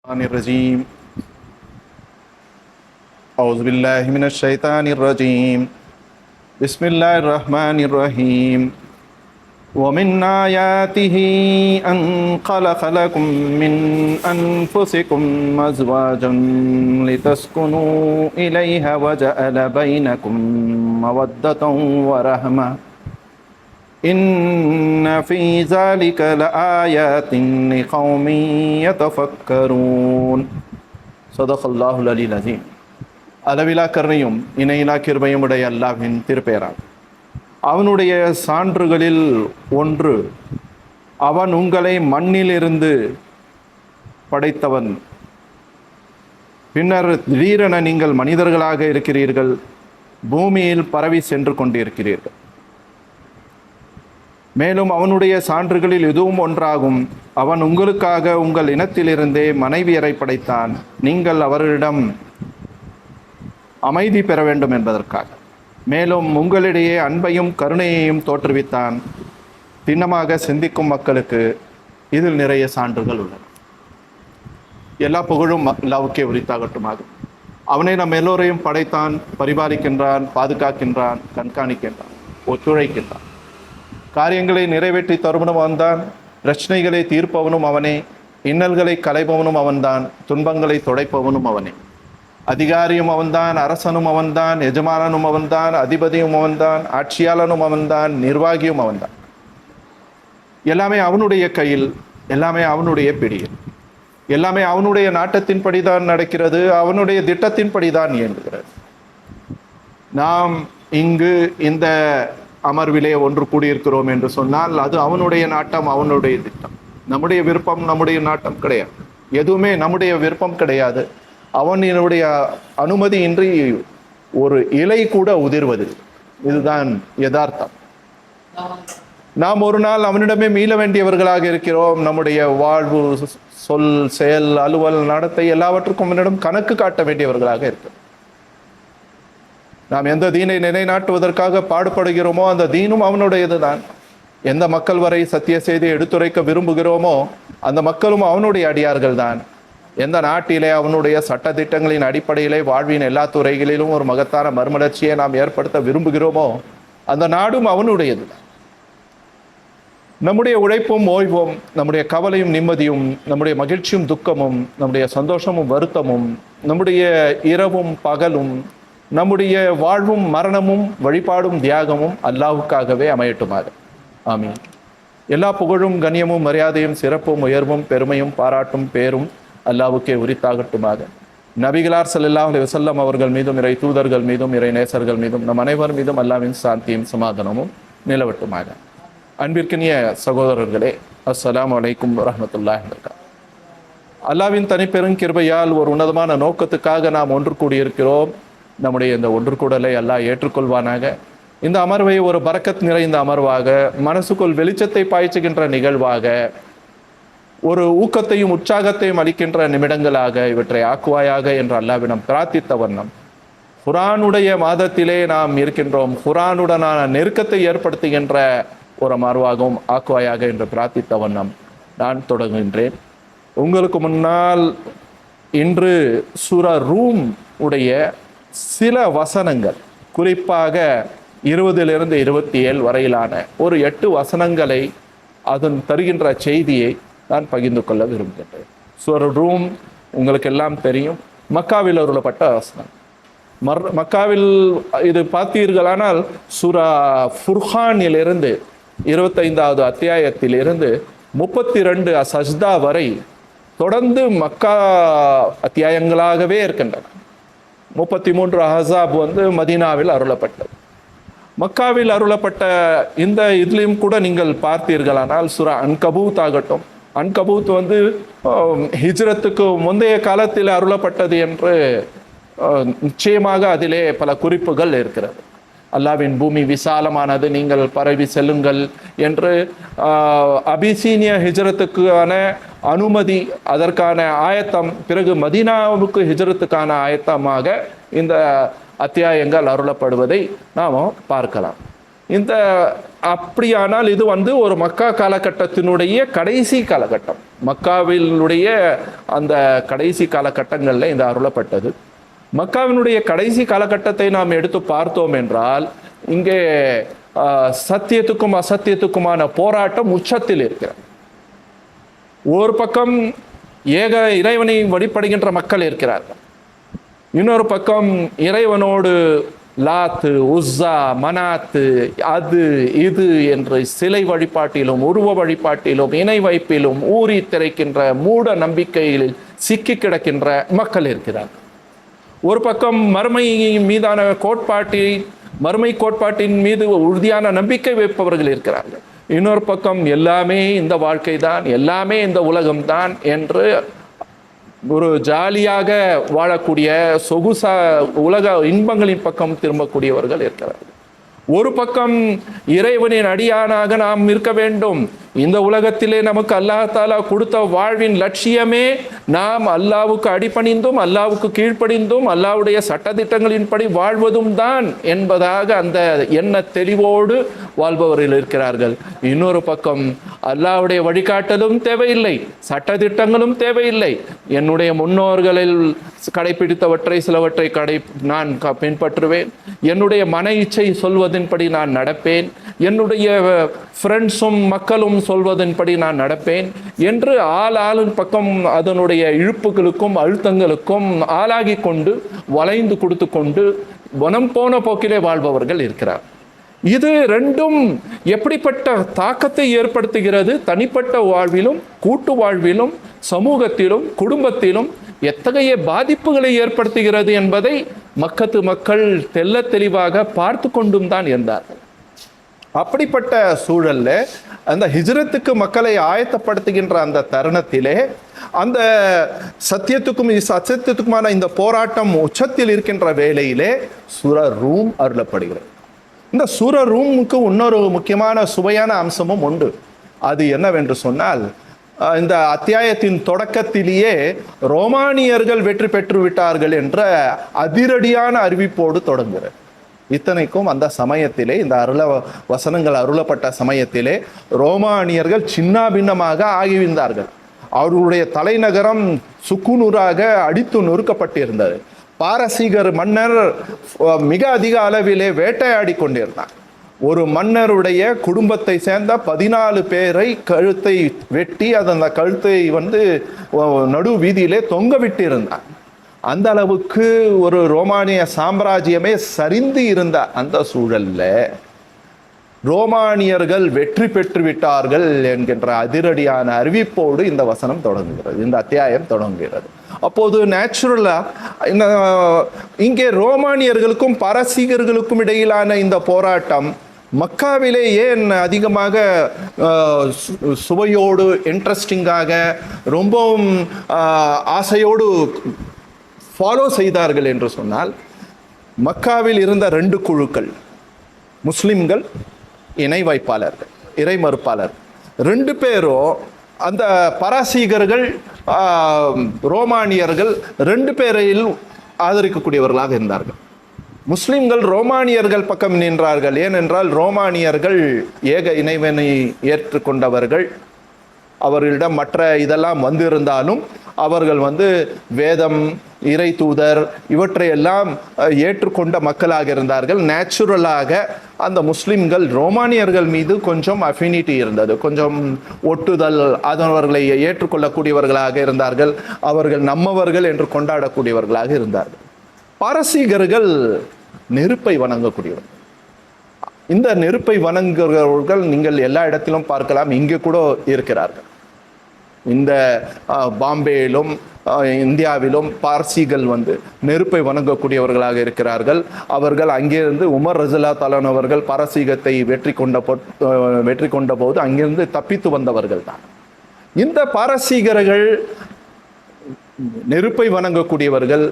الرجيم أعوذ بالله من الشيطان الرجيم بسم الله الرحمن الرحيم ومن آياته أن خلق لكم من أنفسكم أزواجا لتسكنوا إليها وجعل بينكم مودة ورحمة إن في ذلك لآيات لقوم يتفكرون صدق الله العلي العظيم. அளவிலா கருணையும் இணையிலா கிருபையும் உடைய அல்லாஹ்வின் திருப்பெயரால் அவனுடைய சான்றுகளில் ஒன்று, அவன் உங்களை மண்ணிலிருந்து படைத்தவன், பின்னர் திடீரென நீங்கள் மனிதர்களாக இருக்கிறீர்கள், பூமியில் பரவி சென்று கொண்டிருக்கிறீர்கள். மேலும் அவனுடைய சான்றுகளில் இதுவும் ஒன்றாகும், அவன் உங்களுக்காக உங்கள் இனத்திலிருந்தே மனைவியரை படைத்தான், நீங்கள் அவர்களிடம் அமைதி பெற வேண்டும் என்பதற்காக. மேலும் உங்களிடையே அன்பையும் கருணையையும் தோற்றுவித்தான். திண்ணமாக சிந்திக்கும் மக்களுக்கு இதில் நிறைய சான்றுகள் உள்ளன. எல்லா புகழும் அல்லாஹ்வுக்கே உரித்தாகட்டுமாக. அவனை நம் எல்லோரையும் படைத்தான், பரிபாலிக்கின்றான், பாதுகாக்கின்றான், கண்காணிக்கின்றான், ஒத்துழைக்கின்றான். காரியங்களை நிறைவேற்றி தருவனும் அவன்தான், பிரச்சனைகளை தீர்ப்பவனும் அவனே, இன்னல்களை களைபவனும் அவன்தான், துன்பங்களை துடைப்பவனும் அவனே. அதிகாரியும் அவன்தான், அரசனும் அவன்தான், எஜமானனும் அவன்தான், அதிபதியும் அவன்தான், ஆட்சியாளனும் அவன்தான், நிர்வாகியும் அவன்தான். எல்லாமே அவனுடைய கையில், எல்லாமே அவனுடைய பிடியில், எல்லாமே அவனுடைய நாட்டத்தின்படிதான் நடக்கிறது, அவனுடைய திட்டத்தின்படிதான் இயங்குகிறது. நாம் இங்கு இந்த அமர்விலே ஒன்று கூடியிருக்கிறோம் என்று சொன்னால் அது அவனுடைய நாட்டம், அவனுடைய திட்டம். நம்முடைய விருப்பம், நம்முடைய நாட்டம் கிடையாது. எதுவுமே நம்முடைய விருப்பம் கிடையாது. அவனுடைய அனுமதியின்றி ஒரு இலை கூட உதிர்வதில்லை. இதுதான் யதார்த்தம். நாம் ஒரு நாள் அவனிடமே மீள வேண்டியவர்களாக இருக்கிறோம். நம்முடைய வாழ்வு, சொல், செயல், அலுவல், நடத்தை எல்லாவற்றுக்கும் அவனிடம் கணக்கு காட்ட வேண்டியவர்களாக இருக்கிறோம். நாம் எந்த தீனை நிலைநாட்டுவதற்காக பாடுபடுகிறோமோ அந்த தீனும் அவனுடையது தான். எந்த மக்கள் வரை சத்திய செய்தியை எடுத்துரைக்க விரும்புகிறோமோ அந்த மக்களும் அவனுடைய அடியார்கள் தான். எந்த நாட்டிலே அவனுடைய சட்ட திட்டங்களின் அடிப்படையிலே வாழ்வின் எல்லா துறைகளிலும் ஒரு மகத்தான மறுமலர்ச்சியை நாம் ஏற்படுத்த விரும்புகிறோமோ அந்த நாடும் அவனுடையது தான். நம்முடைய உழைப்பும் ஓய்வும், நம்முடைய கவலையும் நிம்மதியும், நம்முடைய மகிழ்ச்சியும் துக்கமும், நம்முடைய சந்தோஷமும் வருத்தமும், நம்முடைய இரவும் பகலும், நம்முடைய வாழ்வும் மரணமும் வழிபாடும் தியாகமும் அல்லாஹ்வுக்காகவே அமையட்டுமாக. ஆமீன். எல்லா புகழும் கண்ணியமும் மரியாதையும் சிறப்பும் உயர்வும் பெருமையும் பாராட்டும் பேரும் அல்லாஹ்வுக்கே உரித்தாகட்டுமாக. நபிகளார் ஸல்லல்லாஹு அலைஹி வஸல்லம் அவர்கள் மீதும், இறை தூதர்கள் மீதும், இறை நேசர்கள் மீதும், நம் அனைவர் மீதும் அல்லாஹ்வின் சாந்தியும் சமாதானமும் நிலவட்டுமாக. அன்பிற்கினிய சகோதரர்களே, அஸ்ஸலாமு அலைக்கும் வரஹ்மத்துல்லாஹி வபரகாத்துஹு. அல்லாஹ்வின் தனிப்பெருங்கிருபையால் ஒரு உன்னதமான நோக்கத்துக்காக நாம் ஒன்று கூடியிருக்கிறோம். நம்முடைய இந்த ஒன்று கூடலை அல்லாஹ் ஏற்றுக்கொள்வானாக. இந்த அமர்வை ஒரு பரக்கத் நிறைந்த அமர்வாக, மனசுக்குள் வெளிச்சத்தை பாய்ச்சுகின்ற நிகழ்வாக, ஒரு ஊக்கத்தையும் உற்சாகத்தையும் அளிக்கின்ற நிமிடங்களாக இவற்றை ஆக்குவாயாக என்று அல்லாஹ்விடம் பிரார்த்தித்த வண்ணம், குர்ஆனுடைய மாதத்திலே நாம் இருக்கின்றோம், குர்ஆனுடனான நெருக்கத்தை ஏற்படுத்துகின்ற ஒரு அமர்வாகவும் ஆக்குவாயாக என்று பிரார்த்தித்த வண்ணம் நான் தொடங்குகின்றேன். உங்களுக்கு முன்னால் இன்று சூரா ரூம் உடைய சில வசனங்கள், குறிப்பாக 20 to 27 வரையிலான ஒரு 8 வசனங்களை, அதன் தருகின்ற செய்தியை நான் பகிர்ந்து கொள்ள விரும்புகின்றேன். சூரா ரூம் உங்களுக்கு எல்லாம் தெரியும், மக்காவில் அருளப்பட்ட வசனம். மக்காவில் இது பார்த்தீர்களானால் சூரா ஃபுர்கானிலிருந்து 25வது அத்தியாயத்திலிருந்து 32 சஜ்தா வரை தொடர்ந்து மக்கா அத்தியாயங்களாகவே இருக்கின்றன. 33 அஹஸாப் மதீனாவில் அருளப்பட்டது. மக்காவில் அருளப்பட்ட இந்த இதுலையும் கூட நீங்கள் பார்த்தீர்களானால் சூரா அன்கபூத் ஆகட்டும், அன்கபூத் ஹிஜ்ரத்துக்கு முந்தைய காலத்தில் அருளப்பட்டது என்று நிச்சயமாக அதிலே பல குறிப்புகள் இருக்கிறது. அல்லாஹ்வின் பூமி விசாலமானது, நீங்கள் பரவி செல்லுங்கள் என்று அபிசீனிய ஹிஜ்ரத்துக்கான அனுமதி, அதற்கான ஆயத்தம், பிறகு மதீனாவுக்கு ஹிஜ்ரத்துக்கான ஆயத்தமாக இந்த அத்தியாயங்கள் அருளப்படுவதை நாம் பார்க்கலாம். இந்த அப்படியானால் இது ஒரு மக்கா காலகட்டத்தினுடைய கடைசி காலகட்டம். மக்காவினுடைய அந்த கடைசி காலகட்டங்களில் இந்த அருளப்பட்டது. மக்காவினுடைய கடைசி காலகட்டத்தை நாம் எடுத்து பார்த்தோம் என்றால் இங்கே சத்தியத்துக்கும் அசத்தியத்துக்குமான போராட்டம் உச்சத்தில் இருக்கிறது. ஒரு பக்கம் ஏக இறைவனை வழிபடுகின்ற மக்கள் இருக்கிறார்கள், இன்னொரு பக்கம் இறைவனோடு லாத்து, உஸ்ஸா, மனாத்து, அது இது என்று சிலை வழிபாட்டிலும் உருவ வழிபாட்டிலும் இணை வைப்பிலும் ஊறி திரைக்கின்ற மூட நம்பிக்கையில் சிக்கி கிடக்கின்ற மக்கள் இருக்கிறார்கள். ஒரு பக்கம் மறுமை மீதான மறுமை கோட்பாட்டின் மீது உறுதியான நம்பிக்கை வைப்பவர்கள் இருக்கிறார்கள். இன்னொரு பக்கம் எல்லாமே இந்த வாழ்க்கை தான், எல்லாமே இந்த உலகம்தான் என்று ஒரு ஜாலியாக வாழக்கூடிய சொகுசா உலக இன்பங்களின் பக்கம் திரும்பக்கூடியவர்கள் இருக்கிறார்கள். ஒரு பக்கம் இறைவனின் அடியானாக நாம் இருக்க வேண்டும். இந்த உலகத்திலே நமக்கு அல்லாஹ் தஆலா கொடுத்த வாழ்வின் லட்சியமே நாம் அல்லாஹ்வுக்கு அடிபணிந்தும் அல்லாஹ்வுக்கு கீழ்ப்படிந்தும் அல்லாஹ்வுடைய சட்டதிட்டங்களின்படி வாழ்வதும் தான் என்பதாக அந்த எண்ண தெளிவோடு வாழ்பவர்கள் இருக்கிறார்கள். இன்னொரு பக்கம் அல்லாஹ்வுடைய வழிகாட்டலும் தேவையில்லை, சட்டதிட்டங்களும் தேவையில்லை, என்னுடைய முன்னோர்களில் கடைபிடித்தவற்றை சிலவற்றை நான் பின்பற்றுவேன், என்னுடைய மன இச்சை சொல்வதன்படி நான் நடப்பேன், என்னுடைய ஃப்ரெண்ட்ஸும் மக்களும் சொல்வதன்படி நான் நடப்பேன் என்று ஆளின் பக்கம் அதனுடைய இழுப்புகளுக்கும் அழுத்தங்களுக்கும் ஆளாகி கொண்டு வளைந்து கொடுத்து கொண்டு வனம் போன போக்கிலே வாழ்பவர்கள் இருக்கிறார். இது ரெண்டும் எப்படிப்பட்ட தாக்கத்தை ஏற்படுத்துகிறது? தனிப்பட்ட வாழ்விலும் கூட்டு வாழ்விலும் சமூகத்திலும் குடும்பத்திலும் எத்தகைய பாதிப்புகளை ஏற்படுத்துகிறது என்பதை மக்கத்து மக்கள் தெல்ல தெளிவாக பார்த்து கொண்டும் தான் இருந்தார்கள். அப்படிப்பட்ட சூழல்ல அந்த ஹிஜ்ரத்துக்கு மக்களை ஆயத்தப்படுத்துகின்ற அந்த தருணத்திலே அந்த சத்தியத்துக்கும் அசத்தியத்துக்குமான இந்த போராட்டம் உச்சத்தில் இருக்கின்ற வேளையிலே சூர ரூம் அருளப்படுகிறது. இந்த சூர ரூமுக்கு இன்னொரு முக்கியமான சுவையான அம்சமும் உண்டு. அது என்னவென்று சொன்னால், இந்த அத்தியாயத்தின் தொடக்கத்திலேயே ரோமானியர்கள் வெற்றி பெற்று விட்டார்கள் என்ற அதிரடியான அறிவிப்போடு தொடங்குகிறது. இத்தனைக்கும் அந்த சமயத்திலே இந்த வசனங்கள் அருளப்பட்ட சமயத்திலே ரோமானியர்கள் சின்ன பின்னமாக ஆகிவிந்தார்கள். அவர்களுடைய தலைநகரம் சுக்குநூறாக அடித்து நொறுக்கப்பட்டிருந்தது. பாரசீகர் மன்னர் மிக அதிக அளவிலே வேட்டையாடி கொண்டிருந்தார். ஒரு மன்னருடைய குடும்பத்தை சேர்ந்த 14 பேரை கழுத்தை வெட்டி அந்த கழுத்தை நடு வீதியிலே தொங்க விட்டு இருந்தார். அந்த அளவுக்கு ஒரு ரோமானிய சாம்ராஜ்யமே சரிந்து இருந்த அந்த சூழல்ல ரோமானியர்கள் வெற்றி பெற்று விட்டார்கள் என்கின்ற அதிரடியான அறிவிப்போடு இந்த வசனம் தொடங்குகிறது, இந்த அத்தியாயம் தொடங்குகிறது. அப்போது நேச்சுரலா இங்கே ரோமானியர்களுக்கும் பாரசீகர்களுக்கும் இடையிலான இந்த போராட்டம் மக்காவிலே ஏன் அதிகமாக சுவையோடு இன்ட்ரெஸ்டிங்காக ரொம்பவும் ஆசையோடு ஃபாலோ செய்தார்கள் என்று சொன்னால், மக்காவில் இருந்த 2 குழுக்கள், முஸ்லிம்கள், இணை வைப்பாளர்கள், இறை மறுப்பாளர்கள், 2 பேரும் அந்த பாரசீகர்கள் ரோமானியர்கள் 2 பேரையும் ஆதரிக்கக்கூடியவர்களாக இருந்தார்கள். முஸ்லிம்கள் ரோமானியர்கள் பக்கம் நின்றார்கள். ஏனென்றால் ரோமானியர்கள் ஏக இறைவனை ஏற்றுக்கொண்டவர்கள். அவர்களிடம் மற்ற இதெல்லாம் வந்திருந்தாலும் அவர்கள் வேதம், இறை தூதர் இவற்றையெல்லாம் ஏற்றுக்கொண்ட மக்களாக இருந்தார்கள். நேச்சுரலாக அந்த முஸ்லிம்கள் ரோமானியர்கள் மீது கொஞ்சம் அஃபினிட்டி இருந்தது, கொஞ்சம் ஒட்டுதல், அவர்களை ஏற்றுக்கொள்ளக்கூடியவர்களாக இருந்தார்கள். அவர்கள் நம்மவர்கள் என்று கொண்டாடக்கூடியவர்களாக இருந்தார்கள். பாரசீகர்கள் நெருப்பை வணங்கக்கூடியவர்கள். இந்த நெருப்பை வணங்குகிறவர்கள் நீங்கள் எல்லா இடத்திலும் பார்க்கலாம், இங்கே கூட இருக்கிறார்கள். இந்த பாம்பேயிலும் இந்தியாவிலும் பார்சிகள் நெருப்பை வணங்கக்கூடியவர்களாக இருக்கிறார்கள். அவர்கள் அங்கிருந்து உமர் ரஸியல்லாஹு தஆலா அவர்கள் பாரசீகத்தை வெற்றி கொண்ட போது அங்கிருந்து தப்பித்து வந்தவர்கள் தான். இந்த பாரசீகர்கள் நெருப்பை வணங்கக்கூடியவர்கள்.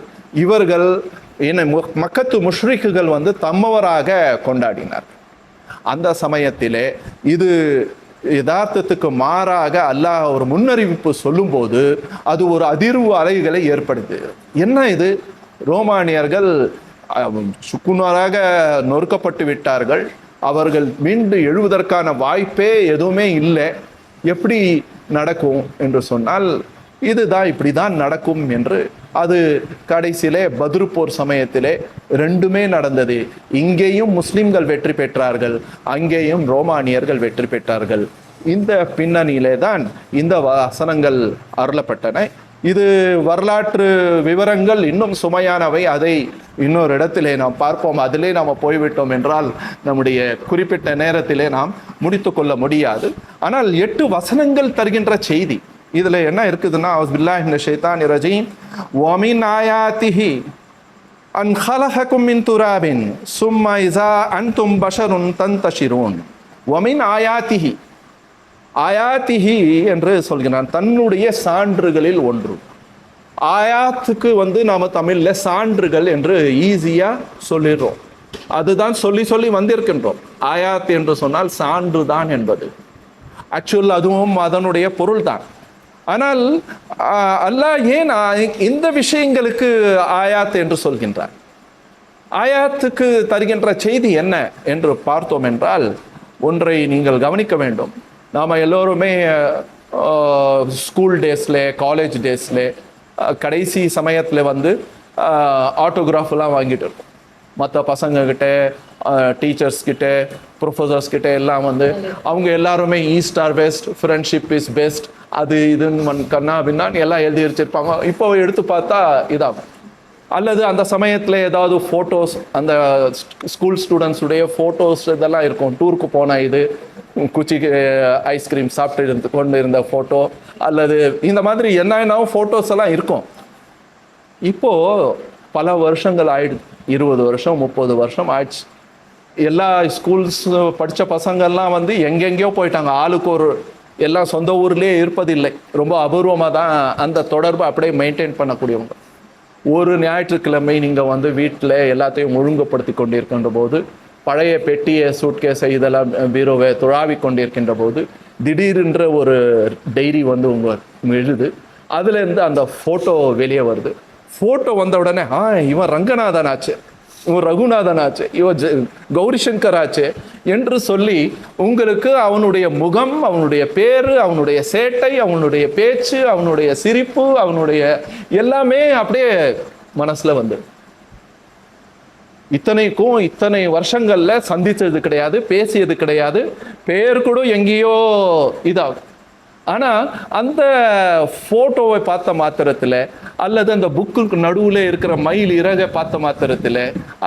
இவர்கள் மக்கத்து முஷ்ரிக்குகள் தம்மவராக கொண்டாடினார். அந்த சமயத்திலே இது யதார்த்தத்துக்கு மாறாக அல்லாஹ் ஒரு முன்னறிவிப்பு சொல்லும்போது அது ஒரு அதிர்வு அலைகளை ஏற்படுத்துது. என்ன இது? ரோமானியர்கள் சுக்குநூறாக நொறுக்கப்பட்டு விட்டார்கள், அவர்கள் மீண்டு எழுவதற்கான வாய்ப்பே எதுவுமே இல்லை. எப்படி நடக்கும் என்று சொன்னால் இதுதான் இப்படிதான் நடக்கும் என்று. அது கடைசியிலே பத்ரு போர் சமயத்திலே ரெண்டுமே நடந்தது. இங்கேயும் முஸ்லிம்கள் வெற்றி பெற்றார்கள், அங்கேயும் ரோமானியர்கள் வெற்றி பெற்றார்கள். இந்த பின்னணியிலே தான் இந்த வசனங்கள் அருளப்பட்டன. இது வரலாற்று விவரங்கள் இன்னும் சுமையானவை. அதை இன்னொரு இடத்திலே நாம் பார்ப்போம். அதிலே நாம் போய்விட்டோம் என்றால் நம்முடைய குறிப்பிட்ட நேரத்திலே நாம் முடித்து கொள்ள முடியாது. ஆனால் 8 வசனங்கள் தருகின்ற செய்தி இதுல என்ன இருக்குதுன்னா, அவுஸ்பில்லாஹி மினஷ் ஷைத்தானிர் ரஜீம், வமின் ஆயாத்திஹி அன் ஹலககும் மின் துராபின் சும்ம இஸா அன்தும் பஷருன் தன்தஷிரூன். வமின் ஆயாத்திஹி, ஆயாத்திஹி என்று சொல்கிறான், தன்னுடைய சான்றுகளில் ஒன்று. ஆயாத்துக்கு நாம தமிழ்ல சான்றுகள் என்று ஈஸியா சொல்லிடுறோம். அதுதான் சொல்லி சொல்லி வந்திருக்கின்றோம். ஆயாத் என்று சொன்னால் சான்று தான் என்பது. ஆக்சுவல் அதுவும் அதனுடைய பொருள் தான். ஆனால் அல்லாஹ் ஏன் இந்த விஷயங்களுக்கு ஆயாத் என்று சொல்கின்றார்? ஆயாத்துக்கு தருகின்ற செய்தி என்ன என்று பார்த்தோம் என்றால், ஒன்றை நீங்கள் கவனிக்க வேண்டும். நாம் எல்லோருமே ஸ்கூல் டேஸில், காலேஜ் டேஸில், கடைசி சமயத்தில் ஆட்டோகிராஃபெலாம் வாங்கிட்டு இருக்கோம். மற்ற பசங்கக்கிட்ட, டீச்சர்ஸ்கிட்ட, ப்ரொஃபஸர்ஸ்கிட்ட எல்லாம் அவங்க எல்லாருமே east or west, friendship is best, அது இதுன்னு கண்ணா பின்னான்னு எல்லாம் எழுதி வச்சிருப்பாங்க. இப்போ எடுத்து பார்த்தா இதாகும். அல்லது அந்த சமயத்தில் ஏதாவது ஃபோட்டோஸ், அந்த ஸ்கூல் ஸ்டூடெண்ட்ஸுடைய ஃபோட்டோஸ் இதெல்லாம் இருக்கும். டூருக்கு போன இது, குச்சிக்கு ஐஸ்கிரீம் சாப்பிட்டு கொண்டு இருந்த ஃபோட்டோ, அல்லது இந்த மாதிரி என்னென்ன ஃபோட்டோஸ் எல்லாம் இருக்கும். இப்போது பல வருஷங்கள் ஆயிடுது, 20 வருஷம் 30 வருஷம் ஆயிடுச்சு. எல்லா ஸ்கூல்ஸ் படித்த பசங்கள்லாம் எங்கெங்கேயோ போயிட்டாங்க. ஆளுக்கு ஒரு, எல்லாம் சொந்த ஊர்லேயே இருப்பதில்லை. ரொம்ப அபூர்வமாக தான் அந்த தொடர்பை அப்படியே மெயின்டைன் பண்ணக்கூடியவங்க. ஒரு ஞாயிற்றுக்கிழமை நீங்கள் வீட்டில் எல்லாத்தையும் ஒழுங்குபடுத்தி கொண்டிருக்கின்ற போது, பழைய பெட்டியை, சூட்கேஸை, இதெல்லாம் பீரோவை துழாவி கொண்டிருக்கின்ற போது திடீரென்ற ஒரு டைரி உங்கள் எழுது. அதுலேருந்து அந்த ஃபோட்டோ வெளியே வருது. ஃபோட்டோ வந்த உடனே இவன் ரங்கநாதன் ஆச்சு, இவன் ரகுநாதன் ஆச்சு, இவன் கௌரிசங்கர் ஆச்சு என்று சொல்லி உங்களுக்கு அவனுடைய முகம், அவனுடைய பேரு, அவனுடைய சேட்டை, அவனுடைய பேச்சு, அவனுடைய சிரிப்பு, அவனுடைய எல்லாமே அப்படியே மனசுல இத்தனைக்கும் இத்தனை வருஷங்கள்ல சந்திச்சது கிடையாது, பேசியது கிடையாது, பேர் கூட எங்கேயோ இதாகும். ஆனா அந்த போட்டோவை பார்த்த மாத்திரத்துல, அல்லது அந்த புக்கு நடுவுல இருக்கிற மயில் இறக பார்த்த மாத்திரத்துல,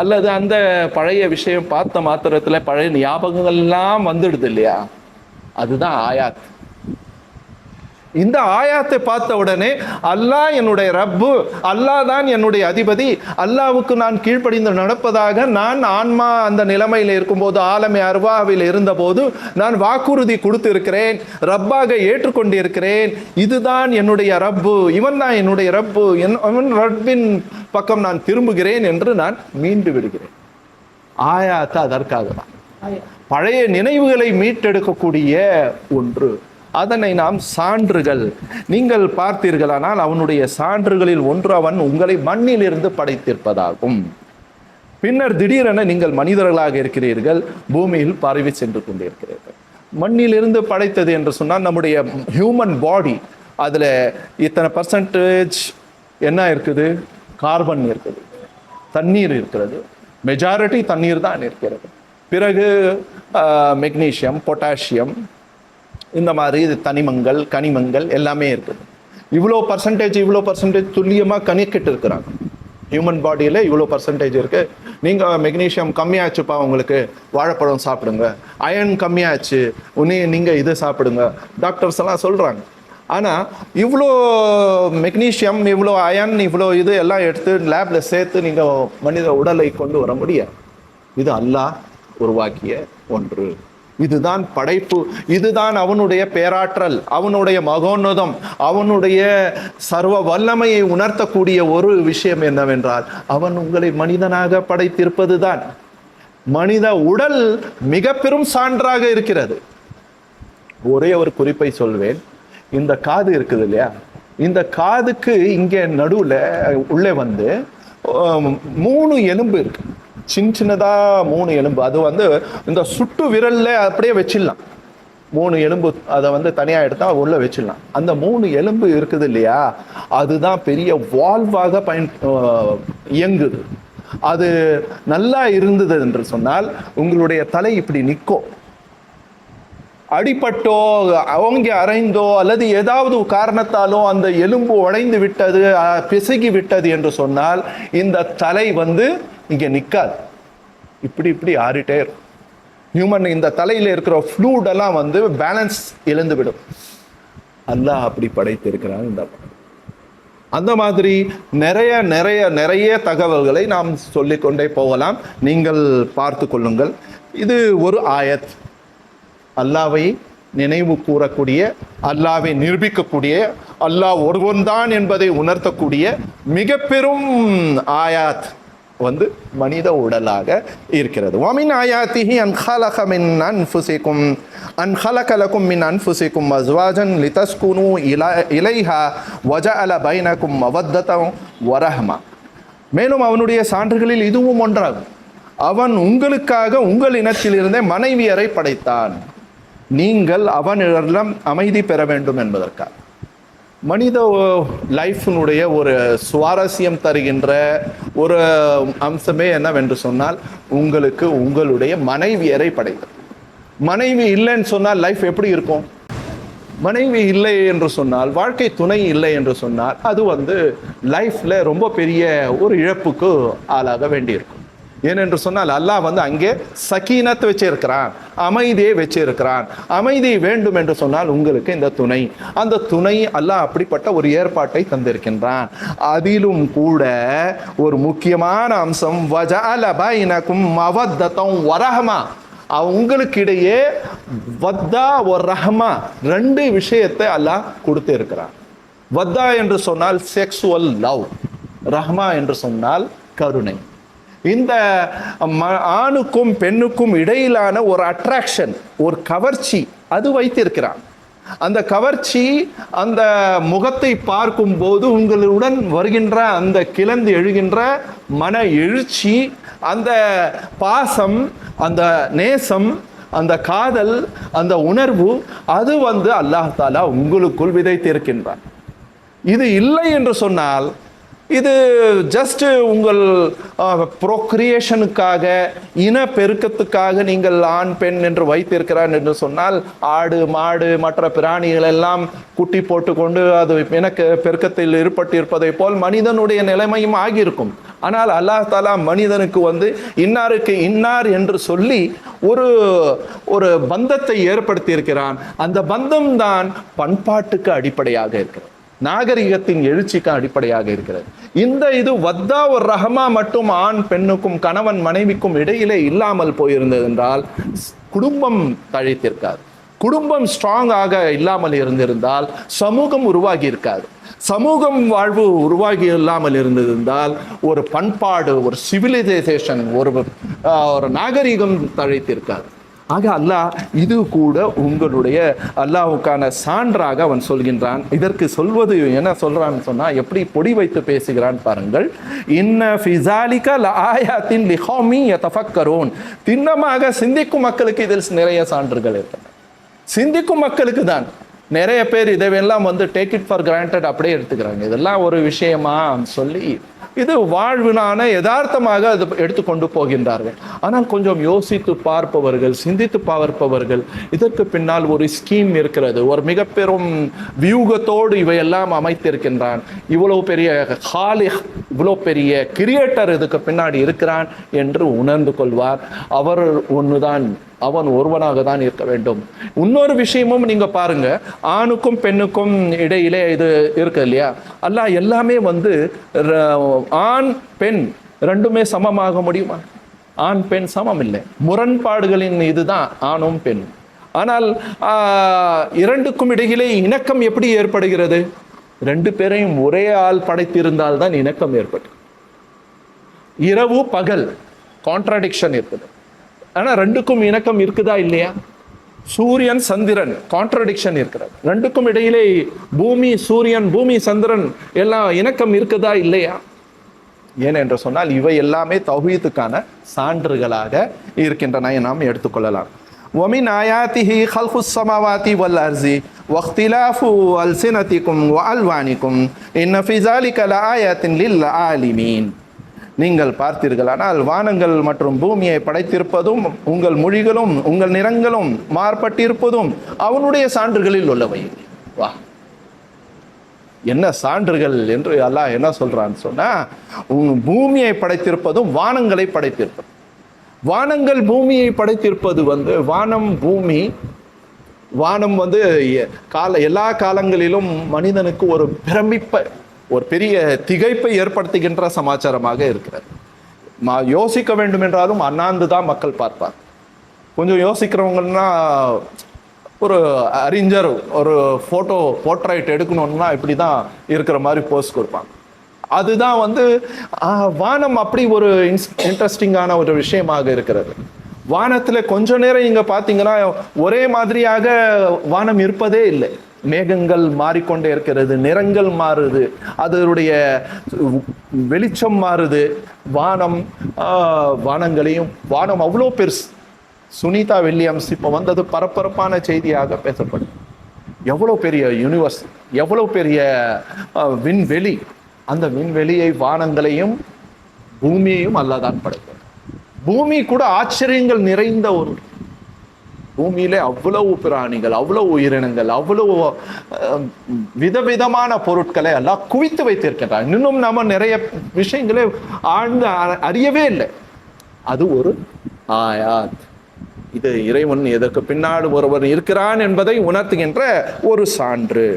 அல்லது அந்த பழைய விஷயம் பார்த்த மாத்திரத்துல பழைய ஞாபகங்கள் எல்லாம் வந்துடுது இல்லையா? அதுதான் ஆயாத். இந்த ஆயாத்தை பார்த்த உடனே அல்லாஹ் என்னுடைய ரப்பு, அல்லாஹ் தான் என்னுடைய அதிபதி, அல்லாஹ்வுக்கு நான் கீழ்ப்படிந்து நடப்பதாக நான் ஆன்மா அந்த நிலைமையில் இருக்கும்போது, ஆலமே அர்வாவில் இருந்தபோது நான் வாக்குறுதி கொடுத்து இருக்கிறேன், ரப்பாக ஏற்றுக்கொண்டிருக்கிறேன். இதுதான் என்னுடைய ரப்பு, இவன் தான் என்னுடைய ரப்பு, அவன் ரப்பின் பக்கம் நான் திரும்புகிறேன் என்று நான் மீண்டு விடுகிறேன். ஆயாத்து அதற்காக தான், பழைய நினைவுகளை மீட்டெடுக்கக்கூடிய ஒன்று. அதனை நாம் சான்றுகள், நீங்கள் பார்த்தீர்களானால் அவனுடைய சான்றுகளில் ஒன்று, அவன் உங்களை மண்ணில் இருந்து படைத்திருப்பதாகும். பின்னர் திடீரென நீங்கள் மனிதர்களாக இருக்கிறீர்கள், பூமியில் பரவி சென்று கொண்டிருக்கிறீர்கள். மண்ணிலிருந்து படைத்தது என்று சொன்னால் நம்முடைய ஹியூமன் பாடி, அதில் இத்தனை பர்சன்டேஜ் என்ன இருக்குது? கார்பன் இருக்குது, தண்ணீர் இருக்கிறது, மெஜாரிட்டி தண்ணீர் தான் இருக்கிறது. பிறகு மெக்னீசியம், பொட்டாசியம், இந்த மாதிரி தனிமங்கள், கனிமங்கள் எல்லாமே இருக்குது. இவ்வளோ பர்சன்டேஜ் துல்லியமாக கணக்கிட்டு இருக்கிறாங்க. ஹியூமன் பாடியில் இவ்வளோ பர்சன்டேஜ் இருக்கு. நீங்கள் மெக்னீஷியம் கம்மியாச்சுப்பா, உங்களுக்கு வாழைப்பழம் சாப்பிடுங்க. அயன் கம்மியாச்சு, நீங்கள் இதை சாப்பிடுங்க, டாக்டர்ஸ் எல்லாம் சொல்கிறாங்க. ஆனால் இவ்வளோ மெக்னீஷியம், இவ்வளோ அயன், இவ்வளோ இது எல்லாம் எடுத்து லேபில் சேர்த்து நீங்கள் மனித உடலை கொண்டு வர முடியாது. இது அல்லாஹ் உருவாக்கிய ஒன்று. இதுதான் படைப்பு, இதுதான் அவனுடைய பேராற்றல், அவனுடைய மகோன்னதம், அவனுடைய சர்வ வல்லமையை உணர்த்தக்கூடிய ஒரு விஷயம் என்னவென்றால், அவன் உங்களை மனிதனாக படைத்திருப்பது தான். மனித உடல் மிக பெரும் சான்றாக இருக்கிறது. ஒரே ஒரு குறிப்பை சொல்வேன். இந்த காது இருக்குது இல்லையா, இந்த காதுக்கு இங்கே நடுவில் உள்ளே 3 எலும்பு இருக்கு. சின்னதா 3 எலும்பு. அது வந்து இந்த சுட்டு விரல்ல அப்படியே வச்சிடலாம். 3 எலும்பு அதை வந்து தனியா எடுத்தா உள்ள வச்சிடலாம். அந்த 3 எலும்பு இருக்குது இல்லையா, அதுதான் பெரிய வால்வாக இயங்குது. அது நல்லா இருந்தது என்று சொன்னால் உங்களுடைய தலை இப்படி நிற்கும். அடிபட்டோ அவங்க அரைந்தோ அல்லது ஏதாவது காரணத்தாலோ அந்த எலும்பு உடைந்து விட்டது, பிசகி விட்டது என்று சொன்னால் இந்த தலை வந்து இங்க நிற்காது, இப்படி இப்படி ஆறிட்டே இருக்கும். ஹியூமன் இந்த தலையில இருக்கிற ஃப்ளூட் எல்லாம் வந்து பேலன்ஸ் இழந்து விடும். அல்லாஹ் அப்படி படைத்திருக்கிறான். அந்த மாதிரி நிறைய நிறைய நிறைய தகவல்களை நாம் சொல்லிக்கொண்டே போகலாம். நீங்கள் பார்த்து கொள்ளுங்கள். இது ஒரு ஆயத், அல்லாவை நினைவு கூறக்கூடிய, அல்லாவை நிரூபிக்கக்கூடிய, அல்லாஹ் ஒருவன்தான் என்பதை உணர்த்தக்கூடிய மிக பெரும் ஆயாத் வந்து மனித உடலாக இருக்கிறது. வமின் ஆயாத்திஹி அன் ஹலக மின் அன்ஃபுசிக்கும் அன் ஹலக லகும் மின் அன்ஃபுசிக்கும் அஸ்வாஜன் லிதஸ்குனு இலைஹா வஜஅல பைனகும் மவத்ததன் வரஹ்மா. மேலும் அவனுடைய சான்றுகளில் இதுவும் ஒன்றாகும், அவன் உங்களுக்காக உங்கள் இனத்திலிருந்தே மனைவியரை படைத்தான், நீங்கள் அவனிடம் அமைதி பெற வேண்டும் என்பதற்காக. மனித லைஃபினுடைய ஒரு சுவாரஸ்யம் தருகின்ற ஒரு அம்சமே என்னவென்று சொன்னால் உங்களுக்கு உங்களுடைய மனைவியரை படைத்தல். மனைவி இல்லைன்னு சொன்னால் லைஃப் எப்படி இருக்கும்? மனைவி இல்லை என்று சொன்னால், வாழ்க்கை துணை இல்லை என்று சொன்னால் அது வந்து லைஃப்ல ரொம்ப பெரிய ஒரு இழப்புக்கு ஆளாக வேண்டியிருக்கும். ஏனென்று சொன்னால் அல்லாஹ் வந்து அங்கே சக்கீனத் வச்சிருக்கிறான், அமைதியை வச்சிருக்கிறான். அமைதி வேண்டும் என்று சொன்னால் உங்களுக்கு இந்த துணை, அந்த துணை அல்லாஹ் அப்படிப்பட்ட ஒரு ஏற்பாட்டை தந்திருக்கின்றான். அதிலும் கூட ஒரு முக்கியமான அம்சம் வஜஅல பைனகும் மவத்ததன் வரஹ்மா, உங்களுக்கு இடையே வத்தா ஒரு ரஹ்மா, 2 விஷயத்தை அல்லாஹ் கொடுத்து இருக்கிறான். வத்தா என்று சொன்னால் செக்ஸுவல் லவ், ரஹ்மா என்று சொன்னால் கருணை. இந்த ஆணுக்கும் பெண்ணுக்கும் இடையிலான ஒரு அட்ராக்ஷன், ஒரு கவர்ச்சி அது வைத்திருக்கிறான். அந்த கவர்ச்சி, அந்த முகத்தை பார்க்கும் போது உங்களுடன் வருகின்ற அந்த கிளந்து எழுகின்ற மன எழுச்சி, அந்த பாசம், அந்த நேசம், அந்த காதல், அந்த உணர்வு, அது வந்து அல்லாஹ் தஆலா உங்களுக்குள் விதைத்திருக்கின்றான். இது இல்லை என்று சொன்னால், இது ஜஸ்ட் உங்கள் ப்ரோக்ரியேஷனுக்காக, இன பெருக்கத்துக்காக நீங்கள் ஆண் பெண் என்று வைத்திருக்கிறான் என்று சொன்னால், ஆடு மாடு மற்ற பிராணிகள் எல்லாம் குட்டி போட்டுக்கொண்டு அது எனக்கு பெருக்கத்தில் ஈடுபட்டிருப்பதை போல் மனிதனுடைய நிலைமையும் ஆகியிருக்கும். ஆனால் அல்லாஹ் தஆலா மனிதனுக்கு வந்து இன்னாருக்கு இன்னார் என்று சொல்லி ஒரு பந்தத்தை ஏற்படுத்தி இருக்கிறான். அந்த பந்தம் தான் பண்பாட்டுக்கு அடிப்படையாக இருக்கிறது, நாகரிகத்தின் எழுச்சிக்கு அடிப்படையாக இருக்கிறது. இது வத்தா ஒரு ரஹ்மா மட்டும் ஆண் பெண்ணுக்கும் கணவன் மனைவிக்கும் இடையிலே இல்லாமல் போயிருந்தது என்றால் குடும்பம் தழைத்திருக்காது. குடும்பம் ஸ்ட்ராங்காக இல்லாமல் இருந்திருந்தால் சமூகம் உருவாகி இருக்காது. சமூகம் வாழ்வு உருவாகி இல்லாமல் இருந்திருந்தால் ஒரு பண்பாடு, ஒரு சிவிலைசேஷன், ஒரு நாகரிகம் தழைத்திருக்காது. ஆக அல்லாஹ் இது கூட உங்களுடைய அல்லாஹ்வுக்கான சான்றாக அவன் சொல்கின்றான். இதற்கு சொல்வது என்ன சொல்றான்னு சொன்னா, எப்படி பொடி வைத்து பேசுகிறான் பாருங்கள். இன்ன ஃபி ஸாலிக லஆயாத்தின் லிகௌமின் யதஃபக்கரூன். திண்ணமாக சிந்திக்கும் மக்களுக்கு இதில் நிறைய சான்றுகள் இருக்கின்றன. சிந்திக்கும் மக்களுக்கு தான். நிறைய பேர் இதையெல்லாம் வந்து டேக் இட் ஃபார் கிராண்டட் அப்படியே எடுத்துக்கிறாங்க. இதெல்லாம் ஒரு விஷயமா சொல்லி இது வாழ்வினான யதார்த்தமாக அது எடுத்துக்கொண்டு போகின்றார்கள். ஆனால் கொஞ்சம் யோசித்து பார்ப்பவர்கள், சிந்தித்து பார்ப்பவர்கள், இதற்கு பின்னால் ஒரு ஸ்கீம் இருக்கிறது, ஒரு மிக பெரும் வியூகத்தோடு இவையெல்லாம் அமைத்திருக்கின்றான். இவ்வளவு பெரிய ஹாலிக், இவ்வளவு பெரிய கிரியேட்டர் இதுக்கு பின்னாடி இருக்கிறான் என்று உணர்ந்து கொள்வார். அவர் ஒன்றுதான், அவன் ஒருவனாக தான் இருக்க வேண்டும். இன்னொரு விஷயமும் நீங்க பாருங்க, ஆணுக்கும் பெண்ணுக்கும் இடையிலே இது இருக்கு இல்லையா, அல்லாஹ் எல்லாமே வந்து ஆண் பெண் ரெண்டுமே சமமாக முடியுமா? ஆண் பெண் சமம் இல்லை. முரண்பாடுகளின் இதுதான் ஆணும் பெண். ஆனால் இரண்டுக்கும் இடையிலே இணக்கம் எப்படி ஏற்படுகிறது? 2 பேரையும் ஒரே ஆள் படைத்திருந்தால் தான் இணக்கம் ஏற்படும். இரவு பகல் கான்ட்ராடிக்ஷன் இருக்குது. ஆனா 2க்கும் இணக்கம் இருக்குதா இல்லையா? சூரியன் சந்திரன் கான்ட்ராடிக்ஷன் இருக்கிறது. 2க்கும் இடையிலே பூமி சூரியன், பூமி சந்திரன் எல்லாம் இணக்கம் இருக்குதா இல்லையா? ஏனென்று சொன்னால் இவை எல்லாமே தௌஹீதுக்கான சான்றுகளாக இருக்கின்றன நாம் எடுத்துக்கொள்ளலாம். وَمِنْ آيَاتِهِ خَلْقُ السَّمَاوَاتِ وَالْأَرْضِ وَاخْتِلَافُ أَلْسِنَتِكُمْ وَأَلْوَانِكُمْ إِنَّ فِي ذَلِكَ لَآيَاتٍ لِلْعَالِمِينَ. நீங்கள் பார்த்தீர்களானால் வானங்கள் மற்றும் பூமியை படைத்திருப்பதும் உங்கள் மொழிகளும் உங்கள் நிறங்களும் மாறுபட்டிருப்பதும் அவனுடைய சான்றுகளில் உள்ளவை. வா, என்ன சான்றுகள் என்று அல்லாஹ் என்ன சொல்றான்னு சொன்னா, பூமியை படைத்திருப்பதும் வானங்களை படைத்திருப்பது. வானங்கள் பூமியை படைத்திருப்பது வானம் எல்லா காலங்களிலும் மனிதனுக்கு ஒரு பிரமிப்பை, ஒரு பெரிய திகைப்பை ஏற்படுத்துகின்ற சமாச்சாரமாக இருக்கிறது. யோசிக்க வேண்டும் என்றாலும் அண்ணாந்து தான் மக்கள் பார்ப்பார். கொஞ்சம் யோசிக்கிறவங்கன்னா ஒரு அறிஞர் ஒரு போர்ட்ரைட் எடுக்கணும்னா இப்படி தான் இருக்கிற மாதிரி போஸ்ட் கொடுப்பாங்க. அதுதான் வானம் அப்படி ஒரு இன்ட்ரெஸ்டிங்கான ஒரு விஷயமாக இருக்கிறது. வானத்துல கொஞ்ச நேரம் நீங்க பாத்தீங்கன்னா ஒரே மாதிரியாக வானம் இருப்பதே இல்லை. மேகங்கள் மாறிக்கொண்டே இருக்கிறது, நிறங்கள் மாறுது, அதனுடைய வெளிச்சம் மாறுது. வானம் அவ்வளோ பெருசு. சுனிதா வில்லியம்ஸ் இப்போ வந்தது பரபரப்பான செய்தியாக பேசப்படும். எவ்வளோ பெரிய யூனிவர்ஸ், எவ்வளோ பெரிய விண்வெளி. அந்த விண்வெளியை, வானங்களையும் பூமியையும் அல்லாதான் படைப்பார். பூமி கூட ஆச்சரியங்கள் நிறைந்த ஒரு பூமியிலே அவ்வளவு பிராணிகள், அவ்வளவு உயிரினங்கள், அவ்வளவு விதவிதமான பொருட்களை எல்லாம் குவித்து வைத்திருக்கிறார். இன்னும் நம்ம நிறைய விஷயங்களை ஆழ்ந்து அறியவே இல்லை. அது ஒரு ஆயாத். இது இறைவன் எதற்கு பின்னாடி ஒருவர் இருக்கிறான் என்பதை உணர்த்துகின்ற ஒரு சான்று.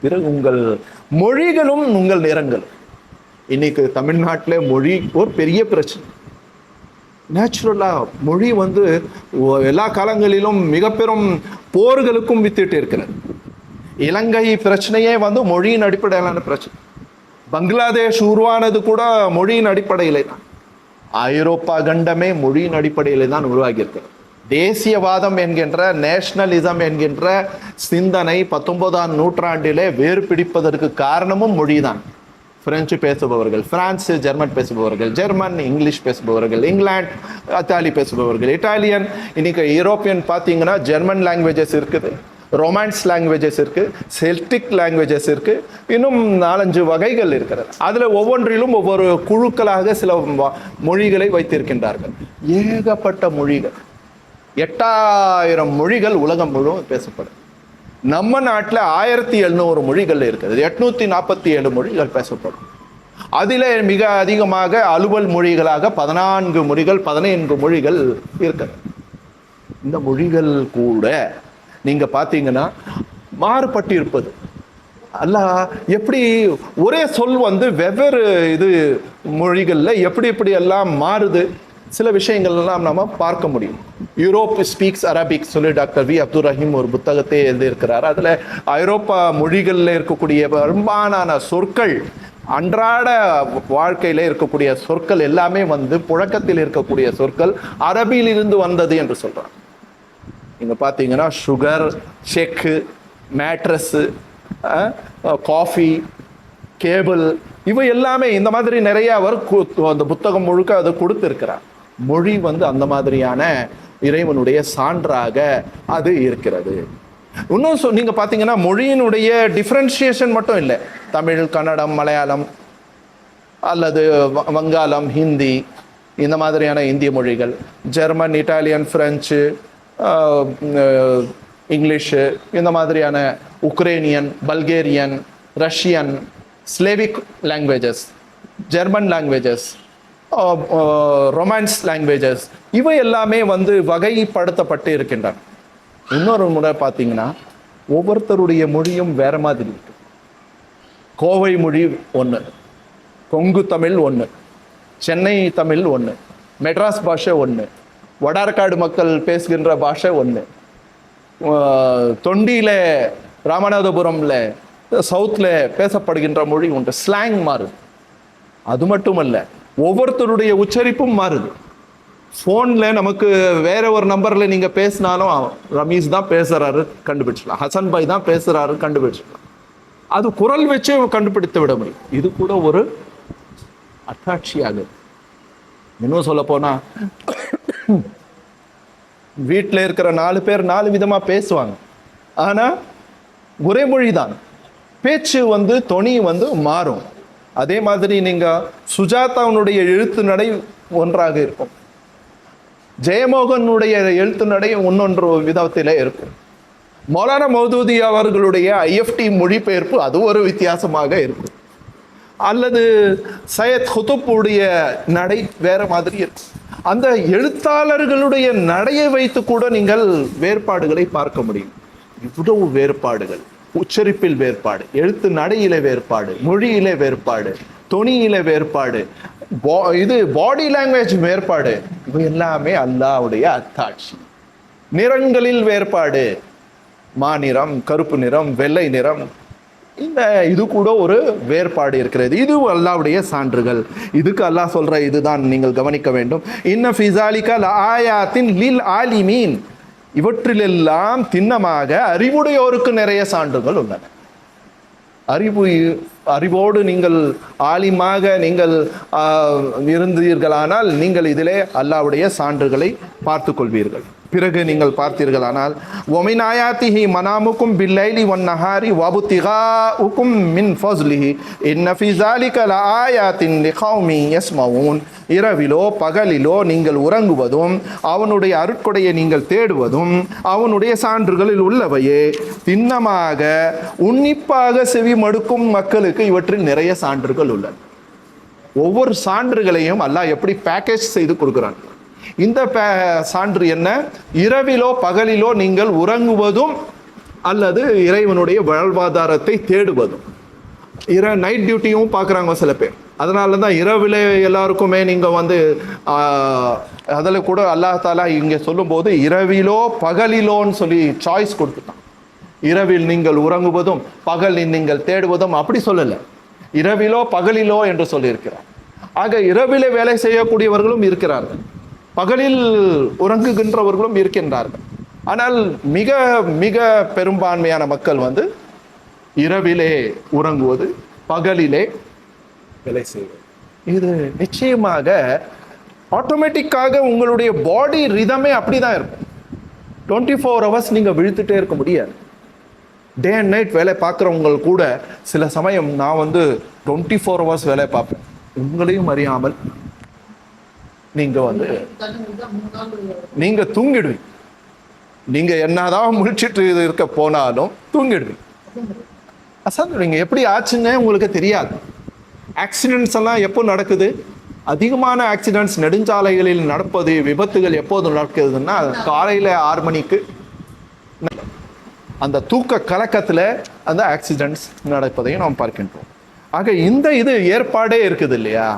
பிறகு உங்கள் மொழிகளும் உங்கள் நிறங்களும். இன்னைக்கு தமிழ்நாட்டில் மொழி ஒரு பெரிய பிரச்சனை. நேச்சுரலா மொழி எல்லா காலங்களிலும் மிக பெரும் போர்களுக்கும் வித்திட்டு இருக்கிறது. இலங்கை பிரச்சனையே மொழியின் அடிப்படையிலான பிரச்சனை. பங்களாதேஷ் உருவானது கூட மொழியின் அடிப்படையிலே தான். ஐரோப்பா கண்டமே மொழியின் அடிப்படையிலே தான் உருவாகி இருக்கிறது. தேசியவாதம் என்கின்ற, நேஷனலிசம் என்கின்ற சிந்தனை 19ஆம் நூற்றாண்டிலே வேறு பிடிப்பதற்கு காரணமும் மொழிதான். பிரெஞ்சு பேசுபவர்கள் பிரான்ஸ், ஜெர்மன் பேசுபவர்கள் ஜெர்மன், இங்கிலீஷ் பேசுபவர்கள் இங்கிலாந்து, இத்தாலி பேசுபவர்கள் இட்டாலியன். இன்னைக்கு யூரோப்பியன் பார்த்தீங்கன்னா ஜெர்மன் லாங்குவேஜஸ் இருக்குது, ரொமான்ஸ் லாங்குவேஜஸ் இருக்கு, செல்டிக் லாங்குவேஜஸ் இருக்கு, இன்னும் 4-5 வகைகள் இருக்கிறது. அதுல ஒவ்வொன்றிலும் ஒவ்வொரு குழுக்களாக சில மொழிகளை வைத்திருக்கின்றார்கள். ஏகப்பட்ட மொழிகள், 8000 மொழிகள் உலகம் முழுவதும் பேசப்படும். நம்ம நாட்டில் 1700 மொழிகள் இருக்குது, 847 மொழிகள் பேசப்படும். அதிலே மிக அதிகமாக அலுவல் மொழிகளாக 14 மொழிகள் 15 மொழிகள் இருக்குது. இந்த மொழிகள் கூட நீங்க பாத்தீங்கன்னா மாறுபட்டு இருப்பது. அல்லாஹ் எப்படி ஒரே சொல் வெவ்வேறு மொழிகள்ல எப்படி எல்லாம் மாறுது, சில விஷயங்கள் எல்லாம் நம்ம பார்க்க முடியும். யூரோப் ஸ்பீக்ஸ் அரபிக் சொல்லி டாக்டர் வி அப்துல் ரஹீம் ஒரு புத்தகத்தை எழுதியிருக்கிறார். அதுல ஐரோப்பா மொழிகள்ல இருக்கக்கூடிய பெரும்பாலான சொற்கள், அன்றாட வாழ்க்கையில இருக்கக்கூடிய சொற்கள் எல்லாமே புழக்கத்தில் இருக்கக்கூடிய சொற்கள் அரபியில் இருந்து வந்தது என்று சொல்றாங்க. நீங்க பாத்தீங்கன்னா சுகர், செக்கு, மேட்ரஸ், காஃபி, கேபிள், இவை எல்லாமே இந்த மாதிரி நிறைய அவர் அந்த புத்தகம் முழுக்க அதை கொடுத்திருக்கிறார். மொழி அந்த மாதிரியான இறைவனுடைய சான்றாக அது இருக்கிறது. இன்னும் நீங்க பாத்தீங்கன்னா மொழியினுடைய டிஃபரன்சியேஷன் மட்டும் இல்லை. தமிழ், கன்னடம், மலையாளம் அல்லது வங்காளம், ஹிந்தி, இந்த மாதிரியான இந்திய மொழிகள், ஜெர்மன், இட்டாலியன், பிரெஞ்சு, இங்கிலீஷு, இந்த மாதிரியான Ukrainian, Bulgarian, Russian, Slavic languages, German languages, Romance languages, இவை எல்லாமே வகைப்படுத்தப்பட்டு இருக்கின்றன. இன்னொரு முறை பார்த்தீங்கன்னா ஒவ்வொருத்தருடைய மொழியும் வேற மாதிரி இருக்கு. கோவை மொழி ஒன்று, கொங்கு தமிழ் ஒன்று, சென்னை தமிழ் ஒன்று, மெட்ராஸ் பாஷை ஒன்று, வடார்காடு மக்கள் பேசுகின்ற பாஷை ஒன்று, தொண்டியில, ராமநாதபுரம்ல, சவுத்தில் பேசப்படுகின்ற மொழி உண்டு. ஸ்லாங் மாறுது. அது மட்டுமல்ல, ஒவ்வொருத்தருடைய உச்சரிப்பும் மாறுது. ஃபோனில் நமக்கு வேற ஒரு நம்பரில் நீங்கள் பேசினாலும் ரமீஸ் தான் பேசுகிறாரு கண்டுபிடிச்சிடலாம், ஹசன் பாய் தான் பேசுகிறாரு கண்டுபிடிச்சிடலாம். அது குரல் வச்சே கண்டுபிடித்து விட முடியும். இது கூட ஒரு அத்தாட்சியாக. இன்னும் சொல்ல போனா வீட்டில் இருக்கிற 4 பேர் 4 விதமா பேசுவாங்க, ஆனா ஒரே மொழிதான். பேச்சு தொனி மாறும். அதே மாதிரி நீங்க சுஜாதாவுடைய எழுத்து நடை ஒன்றாக இருக்கும், ஜெயமோகனுடைய எழுத்து நடை இன்னொன்று விதத்திலே இருக்கும், மௌலானா மௌதூதி அவர்களுடைய IFT மொழிபெயர்ப்பு அது ஒரு வித்தியாசமாக இருக்கும், அல்லது சையத் குதுப்புடைய நடை வேற மாதிரி இருக்கும். அந்த எழுத்தாளர்களுடைய நடையை வைத்து கூட நீங்கள் வேறுபாடுகளை பார்க்க முடியும். இவ்வளவு வேறுபாடுகள், உச்சரிப்பில் வேறுபாடு, எழுத்து நடையிலே வேறுபாடு, மொழியிலே வேறுபாடு, தொனியிலே வேறுபாடு, இது பாடி லாங்குவேஜ் வேறுபாடு, இவை எல்லாமே அல்லாஹ்வுடைய அத்தாட்சி. நிறங்களில் வேறுபாடு, மாநிறம், கருப்பு நிறம், வெள்ளை நிறம், இது கூட ஒரு வேறுபாடு இருக்கிறது. இது அல்லாஹ்வுடைய சான்றுகள். இதுக்கு அல்லாஹ் சொல்ற இதுதான் நீங்கள் கவனிக்க வேண்டும். இன்ன ஃபீ ஸாலிக லஆயாத்தின் லில் ஆலிமீன், இவற்றிலெல்லாம் திண்ணமாக அறிவுடையோருக்கு நிறைய சான்றுகள் உள்ளன. அறிவோடு நீங்கள் ஆலிமாக நீங்கள் இருந்தீர்களானால் நீங்கள் இதிலே அல்லாஹ்வுடைய சான்றுகளை பார்த்து கொள்வீர்கள். பிறகு நீங்கள் பார்த்தீர்களானால் வமின் ஆயாத்திஹி மனாமுக்கும் பில்லைலி வன்னஹாரி வபுத்திகாஉக்கும் மின் ஃபஸ்லிஹி இன்ன ஃபீ ஸாலிக லஆயாத்தின் லிகௌமி யஸ்மஊன், இரவிலோ பகலிலோ நீங்கள் உறங்குவதும் அவனுடைய அருட்கொடையை நீங்கள் தேடுவதும் அவனுடைய சான்றுகளில் உள்ளவையே. திண்ணமாக உன்னிப்பாக செவி மடுக்கும் மக்களுக்கு இவற்றில் நிறைய சான்றுகள் உள்ளன. ஒவ்வொரு சான்றுகளையும் அல்லாஹ் எப்படி பேக்கேஜ் செய்து கொடுக்குறான். இந்த சான்று என்ன? இரவிலோ பகலிலோ நீங்கள் உறங்குவதும் அல்லது இறைவனுடைய வாழ்வாதாரத்தை தேடுவதும். நைட் டியூட்டியும் பார்க்குறாங்க சில பேர். அதனால தான் இரவில் எல்லாருக்குமே நீங்கள் அதில் கூட அல்லாஹ் தாலா இங்கே சொல்லும்போது இரவிலோ பகலிலோன்னு சொல்லி சாய்ஸ் கொடுத்துட்டான். இரவில் நீங்கள் உறங்குவதும் பகலில் நீங்கள் தேடுவதும் அப்படி சொல்லலை, இரவிலோ பகலிலோ என்று சொல்லியிருக்கிறார். ஆக இரவிலே வேலை செய்யக்கூடியவர்களும் இருக்கிறார்கள், பகலில் உறங்குகின்றவர்களும் இருக்கின்றார்கள். ஆனால் மிக மிக பெரும்பான்மையான மக்கள் இரவிலே உறங்குவது, பகலிலே வேலை செய்வது. இது நிச்சயமாக ஆட்டோமேட்டிக்காக உங்களுடைய பாடி ரிதமே அப்படிதான் இருக்கும். 24 hours நீங்க விழுத்துட்டே இருக்க முடியாது. டே அண்ட் நைட் வேலை பார்க்குறவங்க கூட சில சமயம் நான் 24 hours வேலை பார்ப்பேன். உங்களையும் அறியாமல் நீங்க தூங்கிடுவீங்க. நீங்க என்னதான் முழிச்சிட்டு இருக்க போனாலும் தூங்கிடுவீங்க. அசாந்துவீங்க. எப்படி ஆச்சுன்னு உங்களுக்கு தெரியாது. ஆக்சிடென்ட்ஸ் எல்லாம் எப்போ நடக்குது? அதிகமான ஆக்சிடென்ட்ஸ் நெடுஞ்சாலைகளில் நடப்பது, விபத்துகள் எப்போது நடக்குதுன்னா காலையில 6 மணிக்கு அந்த தூக்க கலக்கத்துல அந்த ஆக்சிடென்ட்ஸ் நடப்பதையும் நாம் பார்க்கின்றோம். ஆக இது ஏற்பாடே இருக்குது இல்லையா?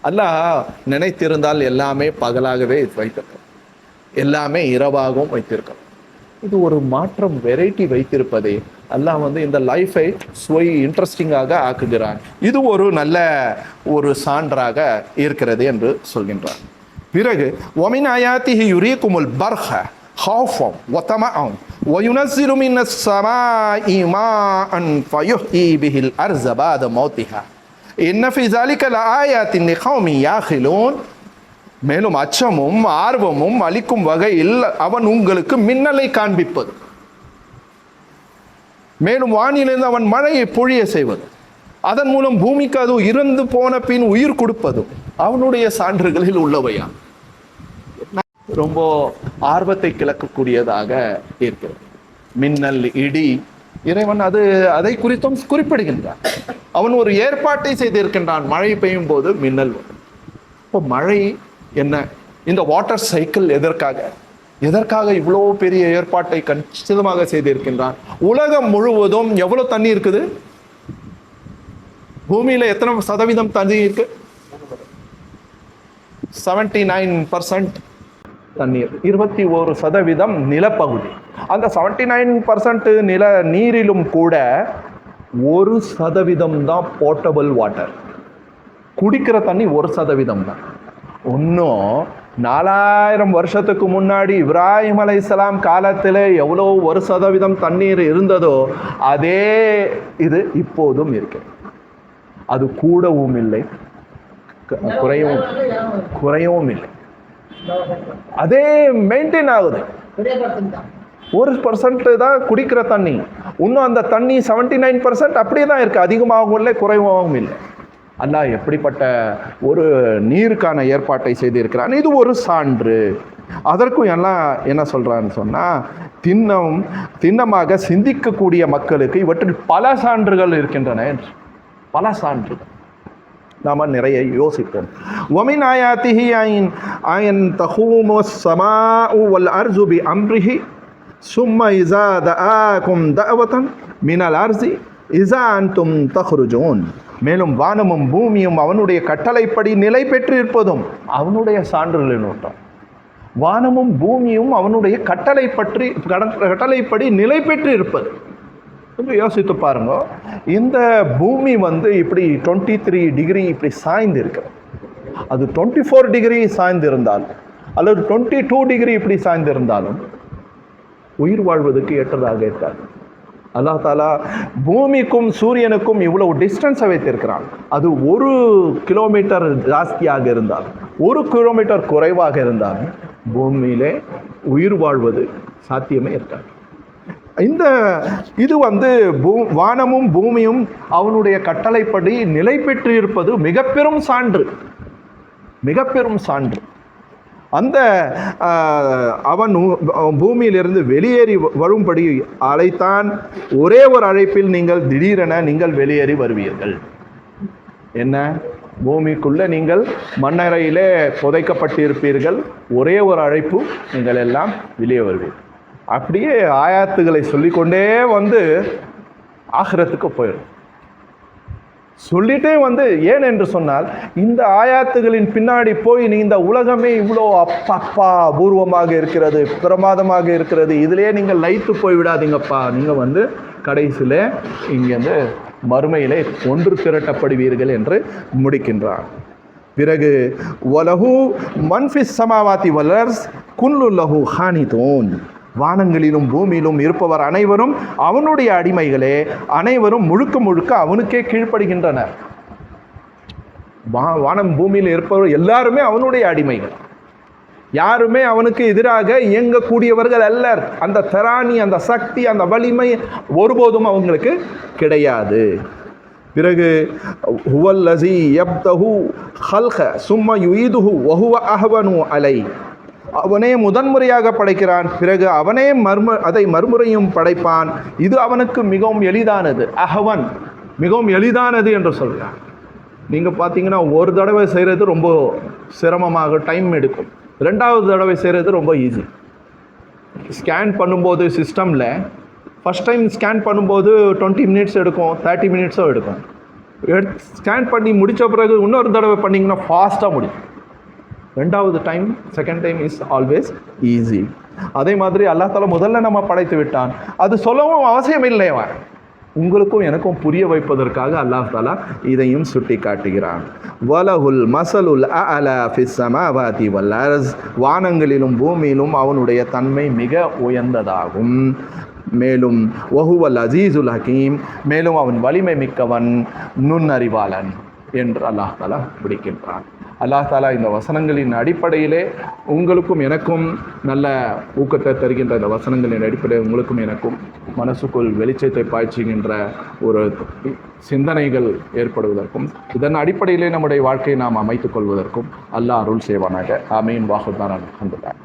அல்லாஹ் நினைத்திருந்தால் எல்லாமே பகலாகவே வைத்திருக்கும், எல்லாமே இரவாகவும் வைத்திருக்கும். இது ஒரு மாற்றம், வெரைட்டி வைத்திருப்பதே அல்லாஹ் இந்த லைஃபை இன்ட்ரெஸ்டிங்காக ஆக்குகிறான். இது ஒரு நல்ல ஒரு சான்றாக இருக்கிறது என்று சொல்கின்றார். பிறகு வமின் ஆயாத்திஹி யுரீகுமுல் பர்ஹ ஹௌஃபம் வதமஅன் வயுனஸ்ஸிலு மினஸ் ஸமாஇ மாஅன் ஃபயுஹ்யி பிஹில் அர்ஸ பஅத மௌத்திஹா இன்ன ஃபீ ஸாலிக லஆயாத்தின் லிகௌமி யாகிலூன். மேலும் அச்சமும் ஆர்வமும் அளிக்கும் வகையில் அவன் உங்களுக்கு மின்னலை காண்பிப்பது, மேலும் வானிலிருந்து அவன் மழையை பொழிய செய்வது, அதன் மூலம் பூமிக்கு அது இறந்து போன பின் உயிர் கொடுப்பதும் அவனுடைய சான்றுகளில் உள்ளவையா. ரொம்ப ஆர்வத்தை கிளக்கக்கூடியதாக இருக்கிறது. மின்னல், இடி, இறைவன் அதை குறித்தும் குறிப்பிடுகின்றான். அவன் ஒரு ஏற்பாட்டை செய்திருக்கின்றான். மழை பெய்யும் போது மின்னல் வரும். இப்போ மழை என்ன? இந்த வாட்டர் சைக்கிள் எதற்காக இவ்வளோ பெரிய ஏற்பாட்டை கச்சிதமாக செய்திருக்கின்றான்? உலகம் முழுவதும் எவ்வளவு தண்ணி இருக்குது? பூமியில எத்தனை சதவீதம் தண்ணி இருக்கு? 79% தண்ணீர், 21% நிலப்பகுதி. அந்த 79% நீரிலும் கூட 1% தான் போர்ட்டபிள் வாட்டர். குடிக்கிற தண்ணி 1% தான். இன்னும் 4000 வருஷத்துக்கு முன்னாடி இப்ராஹிம் அலைஹிஸ்ஸலாம் காலத்தில் எவ்வளோ 1% தண்ணீர் இருந்ததோ அதே இது இப்போதும் இருக்கு. அது கூடவும் இல்லை குறையவும் இல்லை. அதே மெயின்டைன் ஆகுது. 1% தான் குடிக்கிற தண்ணி, இன்னும் அந்த தண்ணி 79% அப்படியே தான் இருக்கு. அதிகமாகவும் இல்லை, குறைவாகவும் இல்லை. அல்லாஹ் எப்படிப்பட்ட ஒரு நீருக்கான ஏற்பாட்டை செய்திருக்கிறான். இது ஒரு சான்று. அதற்கும் எல்லாம் என்ன சொல்றான்னு சொன்னா, திண்ணமாக சிந்திக்கக்கூடிய மக்களுக்கு இவற்றில் பல சான்றுகள் இருக்கின்றன. பல சான்றுகள் நாம நிறைய யோசிப்போம். وَمِنْ آيَاتِهِ أَنْ تَقُومَ السَّمَاءُ وَالْأَرْضُ بِأَمْرِهِ ثُمَّ إِذَا دَعَاكُمْ دَعْوَةً مِنَ الْأَرْضِ إِذَا أَنْتُمْ تَخْرُجُونَ. மேலும் வானமும் பூமியும் அவனுடைய கட்டளைப்படி நிலை பெற்றிருப்பதும் அவனுடைய சான்றுகளின் நோட்டம். வானமும் பூமியும் அவனுடைய கட்டளைப்படி நிலை பெற்று இருப்பது. யோசித்து பாருங்க, இந்த பூமி இப்படி 23 டிகிரி இப்படி சாய்ந்து இருக்கிறது. அது 24 டிகிரி சாய்ந்து இருந்தாலும் அல்லது 22 டிகிரி இப்படி சாய்ந்து இருந்தாலும் உயிர் வாழ்வதற்கு ஏற்றதாக இருக்காது. அல்லாஹ் தாலா பூமிக்கும் சூரியனுக்கும் இவ்வளவு டிஸ்டன்ஸை வைத்திருக்கிறான். அது 1 கிலோமீட்டர் ஜாஸ்தியாக இருந்தாலும் 1 கிலோமீட்டர் குறைவாக இருந்தாலும் பூமியிலே உயிர் வாழ்வது சாத்தியமே இருக்காது. இது வானமும் பூமியும் அவனுடைய கட்டளைப்படி நிலை பெற்று இருப்பது மிக பெரும் சான்று, மிக பெரும் சான்று. அந்த அவன் பூமியிலிருந்து வெளியேறி வரும்படி அழைத்தான். ஒரே ஒரு அழைப்பில் நீங்கள் வெளியேறி வருவீர்கள். என்ன? பூமிக்குள்ள நீங்கள் மண்ணறையிலே புதைக்கப்பட்டிருப்பீர்கள். ஒரே ஒரு அழைப்பு, நீங்கள் எல்லாம் வெளியே வருவீர்கள். அப்படியே ஆயாத்துகளை சொல்லிக்கொண்டே ஆகிரத்துக்கு போயிடும். சொல்லிட்டே ஏன் என்று சொன்னால், இந்த ஆயாத்துகளின் பின்னாடி போய் இந்த உலகமே இவ்வளோ அப்பா அபூர்வமாக இருக்கிறது, பிரமாதமாக இருக்கிறது, இதிலே நீங்கள் லைத்து போய் விடாதீங்கப்பா. நீங்கள் கடைசியில் இங்கேருந்து மறுமையிலே ஒன்று திரட்டப்படுவீர்கள் என்று முடிக்கின்றார். பிறகு வலஹு மன்ஃபிஸ் சமாவாதி வல்லர்ஸ் குல்லு லஹு ஹானிதூன். வானங்களிலும் பூமியிலும் இருப்பவர் அனைவரும் அவனுடைய அடிமைகளே, அனைவரும் முழுக்க அவனுக்கே கீழ்ப்படுகின்றனர். வானம் பூமியில் இருப்பவர் எல்லாருமே அவனுடைய அடிமைகள். யாருமே அவனுக்கு எதிராக இயங்கக்கூடியவர்கள் அல்ல. அந்த திராணி, அந்த சக்தி, அந்த வலிமை ஒருபோதும் அவங்களுக்கு கிடையாது. பிறகு ஹுவல்லஸீ யப்தஹு ஹல்க சும்ம யுஈதுஹு வஹுவ அஹ்வனு அலை. அவனே முதன்முறையாக படைக்கிறான், பிறகு அவனே அதை மறுமுறையும் படைப்பான். இது அவனுக்கு மிகவும் எளிதானது. அஹ்வன், மிகவும் எளிதானது என்று சொல்கிறான். நீங்கள் பார்த்தீங்கன்னா ஒரு தடவை செய்கிறது ரொம்ப சிரமமாக டைம் எடுக்கும். 2வது தடவை செய்கிறது ரொம்ப ஈஸி. ஸ்கேன் பண்ணும்போது சிஸ்டமில் ஃபஸ்ட் டைம் ஸ்கேன் பண்ணும்போது 20 மினிட்ஸ் எடுக்கும், 30 மினிட்ஸும் எடுக்கும். ஸ்கேன் பண்ணி முடித்த பிறகு இன்னொரு தடவை பண்ணிங்கன்னா ஃபாஸ்ட்டாக முடியும். 2வது time, second time is always easy. அதே மாதிரி அல்லாஹ் தாலா முதல்ல நம்ம படைத்து விட்டான். அது சொல்லவும் அவசியம் இல்லையா, உங்களுக்கும் எனக்கும் புரிய வைப்பதற்காக அல்லாஹ் தாலா இதையும் சுட்டி காட்டுகிறான். வலஹுல் மஸலுல் அஅலா ஃபிஸ் ஸமாவாதி வல் அர்ஸ். வானங்களிலும் பூமியிலும் அவனுடைய தன்மை மிக உயர்ந்ததாகும். மேலும் வஹுவல் அஸீஸுல் ஹகீம், மேலும் அவன் வலிமை மிக்கவன், நுண்ணறிவாளன் என்று அல்லாஹ் தாலா பிடிக்கின்றான். அல்லாஹ் தாலா இந்த வசனங்களின் அடிப்படையிலே உங்களுக்கும் எனக்கும் நல்ல ஊக்கத்தை தருகின்ற இந்த வசனங்களின் அடிப்படையில் உங்களுக்கும் எனக்கும் மனசுக்குள் வெளிச்சத்தை பாய்ச்சுகின்ற ஒரு சிந்தனைகள் ஏற்படுவதற்கும், இதன் அடிப்படையிலே நம்முடைய வாழ்க்கையை நாம் அமைத்துக் கொள்வதற்கும் அல்லாஹ் அருள் செய்வானாக. ஆமீன். வாஹுதான் அல்ஹம்துலில்லாஹ்.